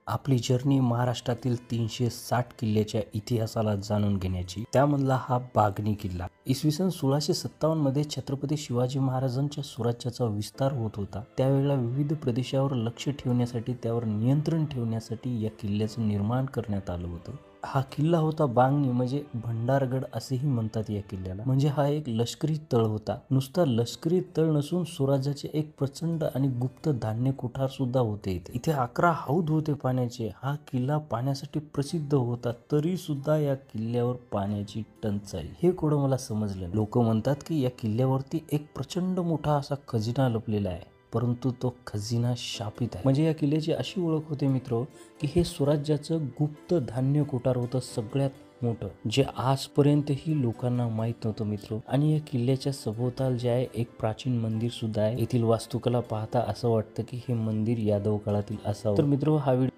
आपली जर्नी महाराष्ट्रातील 360 किल्ल्याच्या इतिहासाला जाणून घेण्याची। त्यामधला हा बागनी किल्ला इसवी सन 1657 मध्ये छत्रपती शिवाजी महाराजांच्या स्वराज्याचा विस्तार होत होता। त्यावेळेला विविध प्रदेशावर लक्ष ठेवण्यासाठी, त्यावर नियंत्रण ठेवण्यासाठी या किल्ल्याचं निर्माण करण्यात आलं होतं। हा किल्ला होता बांगनी, म्हणजे भंडारगड असेही म्हणतात या किल्ल्याला। म्हणजे हा एक लष्करी तळ होता। नुसता लष्करी तळ नसून स्वराज्याचे एक प्रचंड आणि गुप्त धान्य कोठार सुद्धा होते। इथे 11 हौद होते पाण्याचे। हा किल्ला पाण्यासाठी प्रसिद्ध होता, तरी सुद्धा या किल्ल्यावर पाण्याची टंचाई। हे कोडं मला समजलं। लोक म्हणतात की या किल्ल्यावरती एक प्रचंड मोठा असा खजिना लपलेला आहे, परंतु तो खजिना शापित आहे। म्हणजे या किल्ल्याची अशी ओळख होते मित्र, की हे स्वराज्याचं गुप्त धान्य कोठार होतं, सगळ्यात मोठं, जे आजपर्यंतही लोकांना माहित नव्हतं मित्र। आणि या किल्ल्याच्या सभोवताल जे आहे एक प्राचीन मंदिर सुद्धा आहे। येथील वास्तुकला पाहता असं वाटतं की हे मंदिर यादव काळातील असावं। तर मित्र, हा व्हिडिओ